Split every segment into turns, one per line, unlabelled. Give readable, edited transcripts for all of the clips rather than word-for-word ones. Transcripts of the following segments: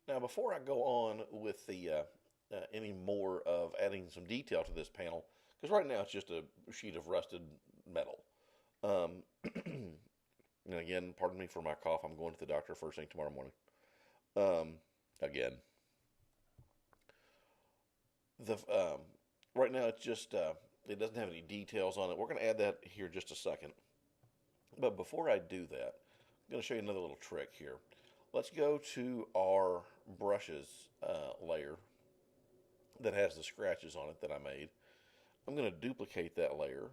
Now, before I go on with the any more of adding some detail to this panel, because right now it's just a sheet of rusted metal. Um, and again, pardon me for my cough. I'm going to the doctor first thing tomorrow morning. Um, again, the right now it's just it doesn't have any details on it. We're going to add that here in just a second. But before I do that, I'm going to show you another little trick here. Let's go to our brushes layer that has the scratches on it that I made. I'm going to duplicate that layer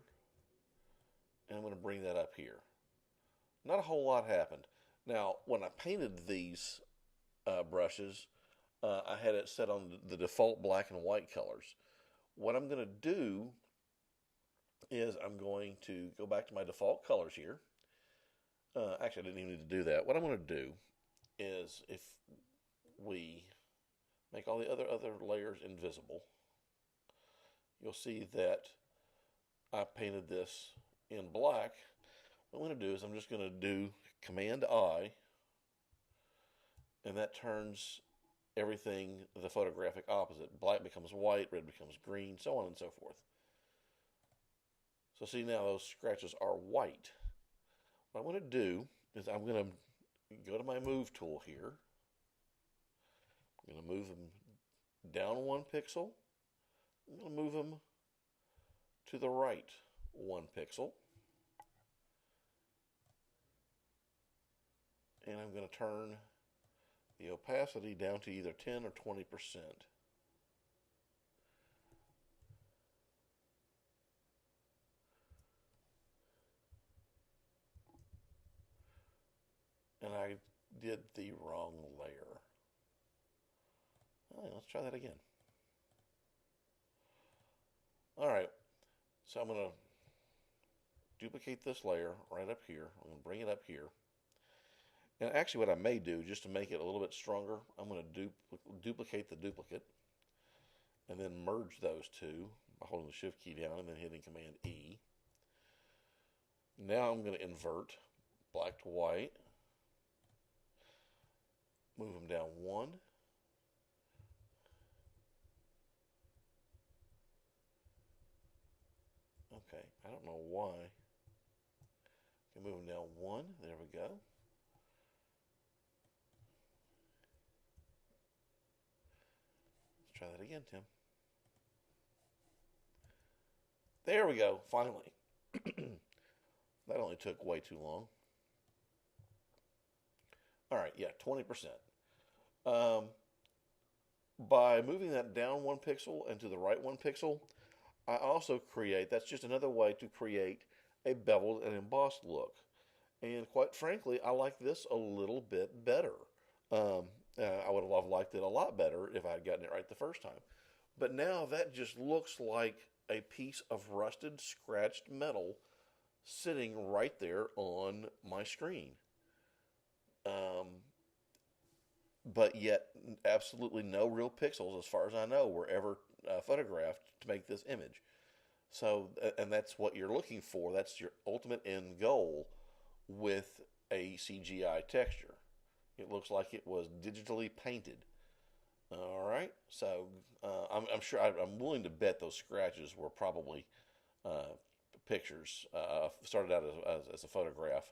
and I'm going to bring that up here. Not a whole lot happened. Now, when I painted these brushes, I had it set on the default black and white colors. What I'm going to do is I'm going to go back to my default colors here. Actually, I didn't even need to do that. What I'm going to do is if we make all the other layers invisible, you'll see that I painted this in black. What I'm going to do is I'm just going to do Command I, and that turns everything the photographic opposite. Black becomes white, red becomes green, so on and so forth. So see now those scratches are white. What I'm going to do is I'm going to go to my move tool here. I'm going to move them down 1 pixel. I'm going to move them to the right 1 pixel. And I'm going to turn the opacity down to either 10 or 20%. And I did the wrong layer. All right, let's try that again. All right, so I'm going to duplicate this layer right up here. I'm going to bring it up here. And actually what I may do, just to make it a little bit stronger, I'm going to duplicate the duplicate and then merge those two by holding the Shift key down and then hitting Command E. Now I'm going to invert black to white, move them down 1. Okay, I don't know why. Okay, move them down 1. There we go. Let's try that again, Tim. There we go, finally. That only took way too long. All right, yeah, 20%. Um, by moving that down 1 pixel and to the right 1 pixel, I also create, that's just another way to create a beveled and embossed look. And quite frankly, I like this a little bit better. Um, I would have liked it a lot better if I had gotten it right the first time. But now that just looks like a piece of rusted, scratched metal sitting right there on my screen. Um, but yet, absolutely no real pixels, as far as I know, were ever photographed to make this image. So, and that's what you're looking for. That's your ultimate end goal with a CGI texture. It looks like it was digitally painted. All right, so I'm sure I'm willing to bet those scratches were probably uh, pictures. Started out as a photograph,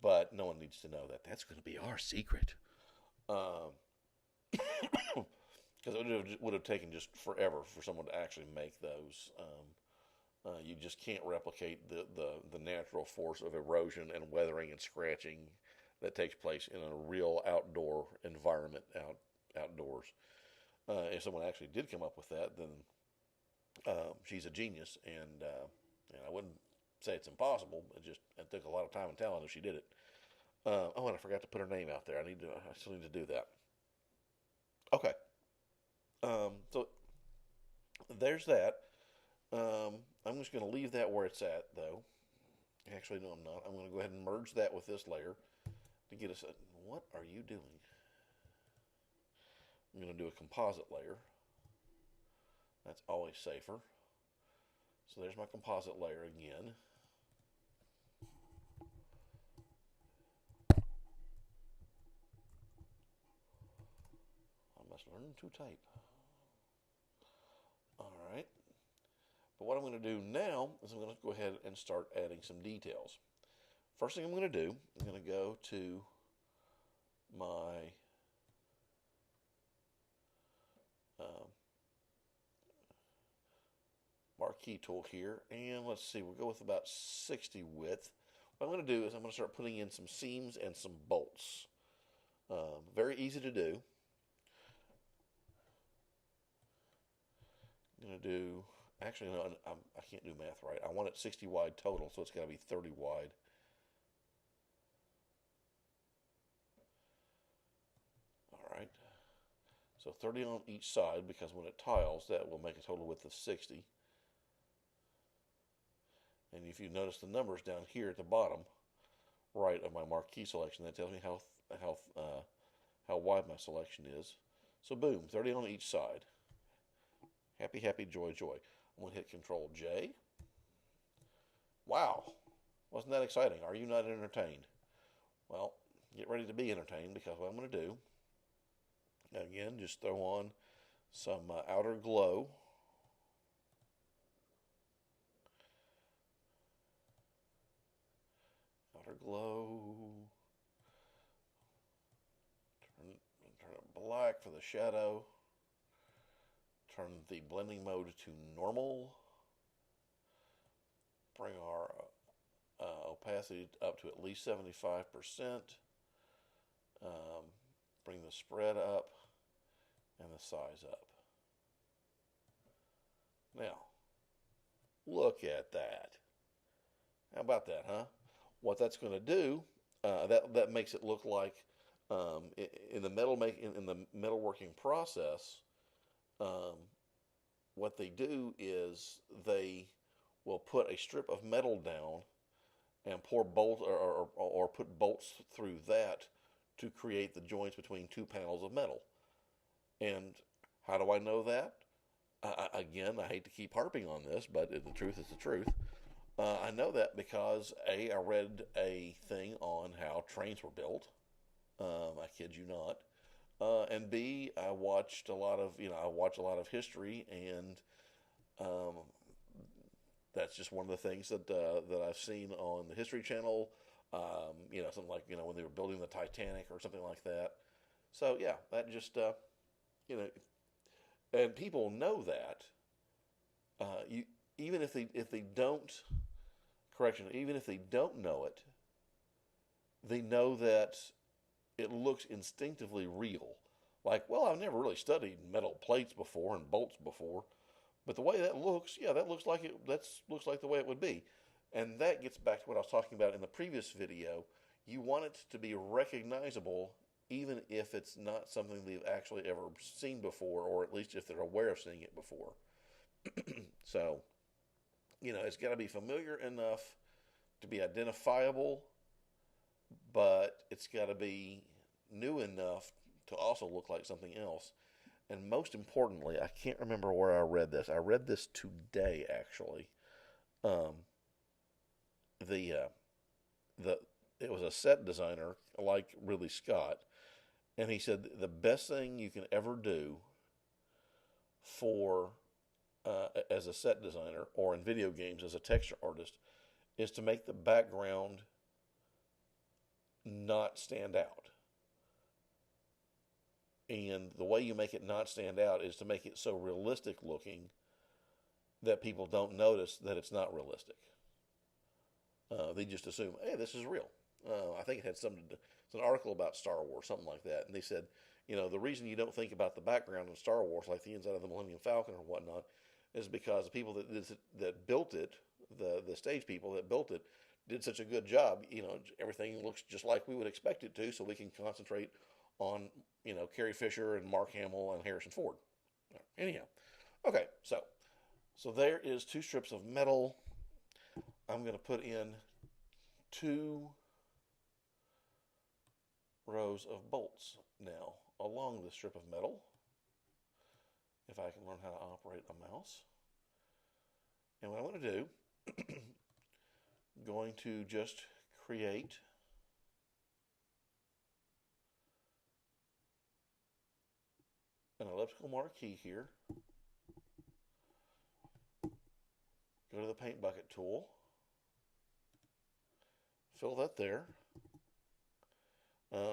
but no one needs to know that. That's going to be our secret. Because it would have taken just forever for someone to actually make those. You just can't replicate the natural force of erosion and weathering and scratching that takes place in a real outdoor environment outdoors. If someone actually did come up with that, then she's a genius, and I wouldn't say it's impossible. It took a lot of time and talent if she did it. Oh, and I forgot to put her name out there. I still need to do that. Okay. So there's that. I'm just going to leave that where it's at, though. Actually, no, I'm not. I'm going to go ahead and merge that with this layer to get us a. What are you doing? I'm going to do a composite layer. That's always safer. So there's my composite layer again. must learn to type. All right. But what I'm going to do now is I'm going to go ahead and start adding some details. First thing I'm going to do, I'm going to go to my marquee tool here, and let's see, we'll go with about 60 width. What I'm going to do is I'm going to start putting in some seams and some bolts. Very easy to do. I'm going to do, actually, no, I can't do math right. I want it 60 wide total, so it's got to be 30 wide. All right. So 30 on each side, because when it tiles, that will make a total width of 60. And if you notice the numbers down here at the bottom right of my marquee selection, that tells me how wide my selection is. So boom, 30 on each side. Happy, happy, joy, joy. I'm going to hit Control J. Wow, wasn't that exciting? Are you not entertained? Well, get ready to be entertained, because what I'm going to do, again, just throw on some outer glow. Outer glow. Turn it black for the shadow. Turn the blending mode to normal. Bring our opacity up to at least 75%. Bring the spread up and the size up. Now, look at that. How about that, huh? What that's going to do, that makes it look like in the metalworking process. What they do is they will put a strip of metal down and pour bolts or put bolts through that to create the joints between two panels of metal. And how do I know that? Again, I hate to keep harping on this, but the truth is the truth. I know that because I read a thing on how trains were built. I kid you not. And B, I watched a lot of history, and that's just one of the things that I've seen on the History Channel. Something like when they were building the Titanic or something like that. So yeah, that just and people know that. Even if they don't, even if they don't know it, they know that it looks instinctively real. Like, well, I've never really studied metal plates before and bolts before, but the way that looks, yeah, that looks like the way it would be. And that gets back to what I was talking about in the previous video. You want it to be recognizable, even if it's not something they've actually ever seen before, or at least if they're aware of seeing it before. So, it's got to be familiar enough to be identifiable, but it's got to be new enough to also look like something else. And most importantly, I can't remember where I read this. I read this today, actually. It was a set designer like Ridley Scott, and he said the best thing you can ever do for as a set designer or in video games as a texture artist is to make the background not stand out. And the way you make it not stand out is to make it so realistic looking that people don't notice that it's not realistic. They just assume, hey, this is real. I think it's an article about Star Wars, something like that. And they said, the reason you don't think about the background in Star Wars, like the inside of the Millennium Falcon or whatnot, is because the people that built it, the stage people that built it, did such a good job. Everything looks just like we would expect it to, so we can concentrate on, Carrie Fisher and Mark Hamill and Harrison Ford. Anyhow, okay, so there is 2 strips of metal. I'm going to put in 2 rows of bolts now along this strip of metal, if I can learn how to operate a mouse. And what I'm going to do, going to just create an elliptical marquee here. Go to the paint bucket tool. Fill that there.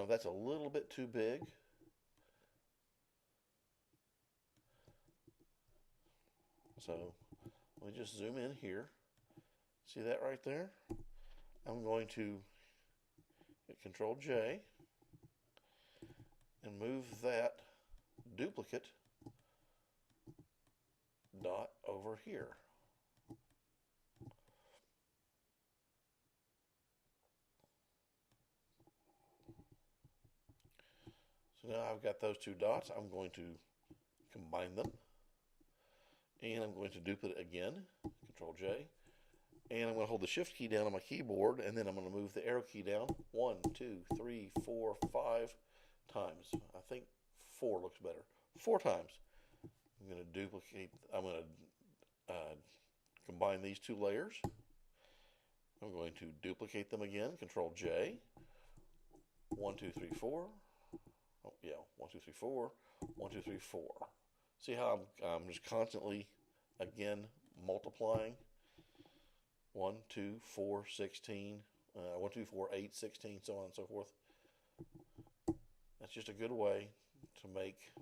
That's a little bit too big. So let me just zoom in here. See that right there? I'm going to hit Control J and move that duplicate dot over here. So now I've got those two dots. I'm going to combine them. And I'm going to duplicate it again, Control J. And I'm going to hold the Shift key down on my keyboard, and then I'm going to move the arrow key down 1, 2, 3, 4, 5 times. I think 4 looks better. 4 times. I'm going to combine these two layers. I'm going to duplicate them again, Control J. 1, 2, 3, 4. Oh, yeah, 1, 2, 3, 4. 1, 2, 3, 4. See how I'm just constantly, again, multiplying. 1, 2, 4, 16. 1, 2, 4, 8, 16, so on and so forth. That's just a good way to make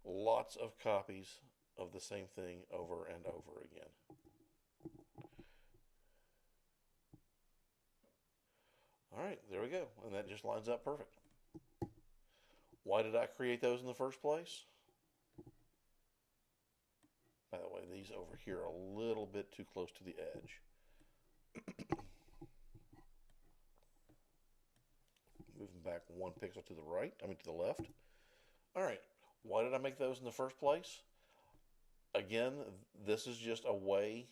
lots of copies of the same thing over and over again. All right, there we go. And that just lines up perfect. Why did I create those in the first place? By the way, these over here are a little bit too close to the edge. Moving back 1 pixel to the right, to the left. All right, why did I make those in the first place? Again, this is just a way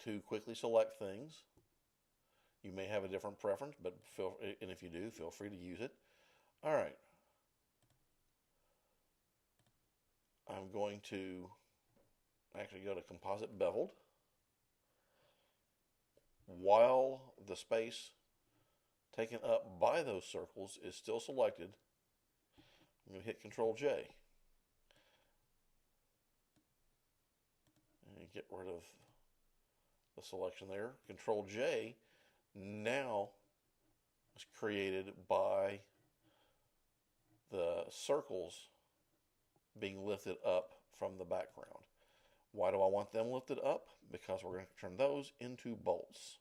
to quickly select things. You may have a different preference, and if you do, feel free to use it. All right. I'm going to actually go to Composite Beveled. While the space taken up by those circles is still selected, I'm going to hit Control J. And get rid of the selection there. Control J now is created by the circles being lifted up from the background. Why do I want them lifted up? Because we're going to turn those into bolts.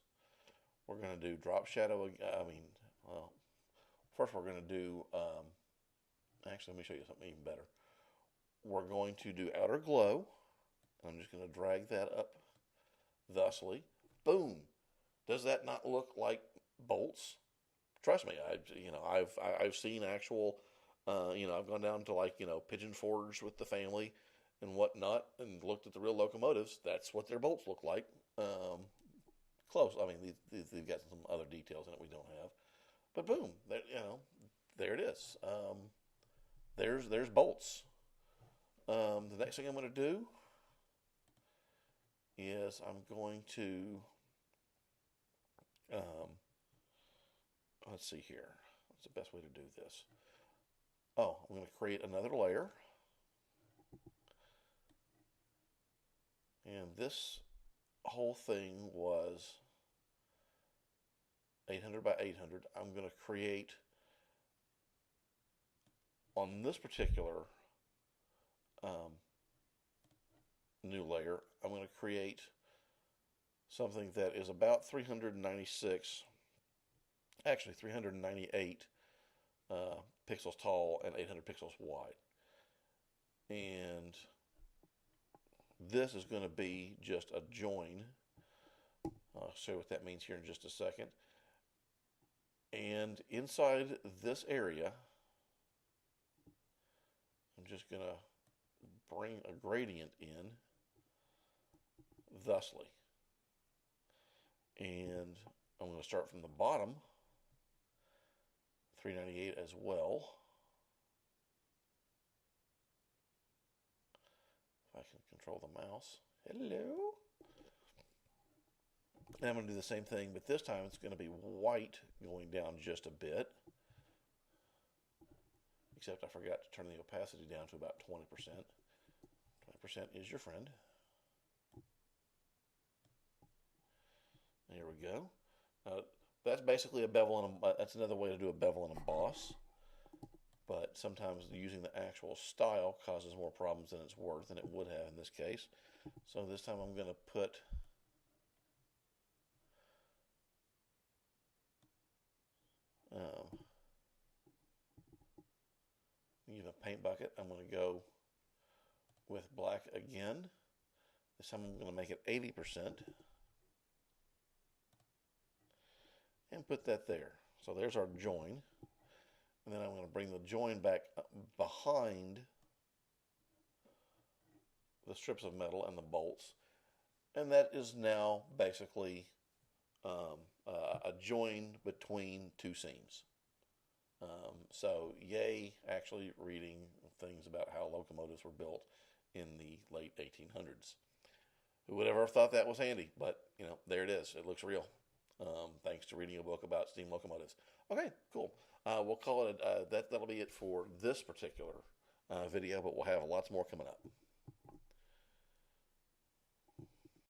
We're going to do drop shadow. First we're going to do, actually let me show you something even better. We're going to do outer glow. I'm just going to drag that up thusly. Boom. Does that not look like bolts? Trust me, I've seen actual, I've gone down to Pigeon Forge with the family and whatnot and looked at the real locomotives. That's what their bolts look like. Close. They've got some other details in it we don't have. But boom, there it is. There's bolts. The next thing I'm going to do is I'm going to, let's see here. What's the best way to do this? Oh, I'm going to create another layer. And this whole thing was 800 by 800. I'm going to create, on this particular new layer, I'm going to create something that is about 398 pixels tall and 800 pixels wide. And this is going to be just a join. I'll show you what that means here in just a second. And inside this area, I'm just going to bring a gradient in thusly. And I'm going to start from the bottom, 398 as well. If I can control the mouse. Hello. And I'm going to do the same thing, but this time it's going to be white going down just a bit. except I forgot to turn the opacity down to about 20%. 20% is your friend. There we go. That's basically a bevel and that's another way to do a bevel and emboss. But sometimes using the actual style causes more problems than it's worth, and it would have in this case. So this time I'm going to put use a paint bucket. I'm going to go with black again. This time I'm going to make it 80% and put that there. So there's our join. And then I'm going to bring the join back behind the strips of metal and the bolts. And that is now basically a join between two seams. So yay, actually reading things about how locomotives were built in the late 1800s. Who would ever have thought that was handy? But, you know, there it is. It looks real. Thanks to reading a book about steam locomotives. Okay, cool. We'll call it, that'll be it for this particular video, but we'll have lots more coming up.